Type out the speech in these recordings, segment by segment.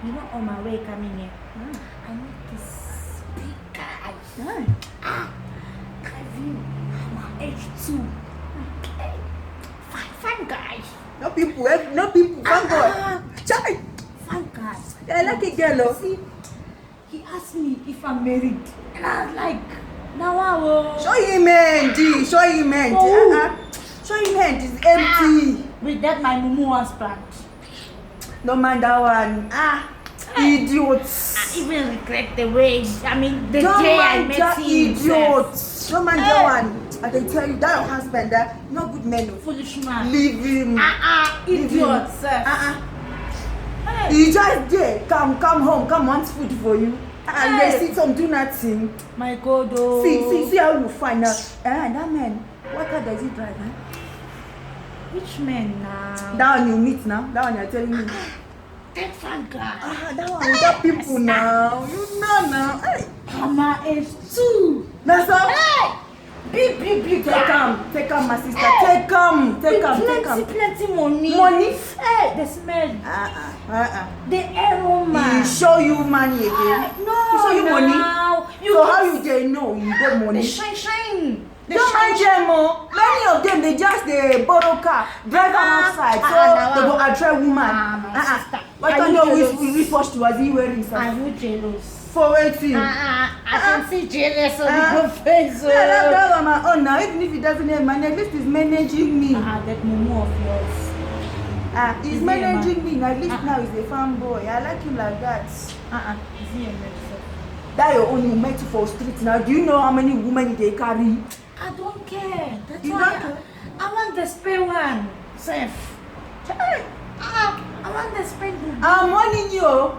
You know, on my way coming here, I met this big guy. Driving my H2. Fine guy. No people, fine boy. Child. Fine guy. I like it, girl. See, he asked me if I'm married. And I was like, now I will. Show him handy. Show him handy. Oh. Show him handy. It's empty. With that, my mumu was plant. No man, that one. Idiots. I even regret the way, the day I met him. Idiots. No man, that one. I can tell you, that your husband, no good man. Foolish man. Leave him. Idiots. He just there. Come home. Come want food for you. And they sit some do nothing. My God, oh. See how you find out. That man, what car does he drive? Which man now? That one you meet now. That one you're telling me. That fun guy. That one with that people now. You know now. Hey. Mama is too. That's all. Hey. Big. Take him, my sister. Take him. Plenty money. Hey, the smell. The aroma. He show you money again. No. He show you money. So how you they know you got money? The shine. Don't mind them, many of them they just borrow car, drive outside, so they go attract woman. Why can't you we first was he wearing something? Are you jealous? For waiting. I can see jealous on your face. That's on my own now. Even if he doesn't have money, at least he's managing me. That mumu of yours. He's managing me. At least now he's a farm boy. I like him like that. Is he a medicine? That your own you met for street now. Do you know how many women they carry? I don't care. That's You why don't care? I want the spare one. Safe. I want the spare one. I'm warning you.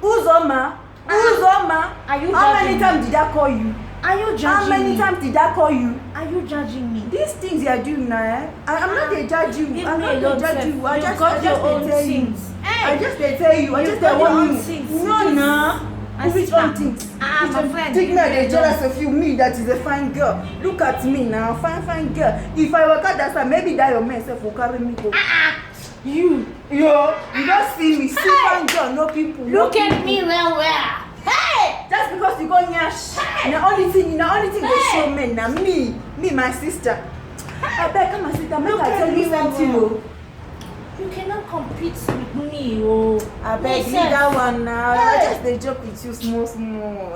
Uzoma. Are you How judging many times did I call you? Are you judging How many me? times did I call you? Are you judging me? These things you are doing now, I'm not a judge you. Leave I'm me not alone, a judge sir. you. I You just got your own tell you. things. Hey. I just tell you. I You just got your want own you. things. No. Which one things? My friend. Think me they jealous of you. Me that is a fine girl. Look at me now, fine girl. If I work out that time, maybe that your man self will carry me go. You don't see me. See fine girl, no people. Look at me well. Hey! Just because you go nyash. The only thing they show men now me, my sister. I beg, come and sit down. Make I tell you something. You cannot compete with me, oh. I beg, leave that one now. I just they joke with you small.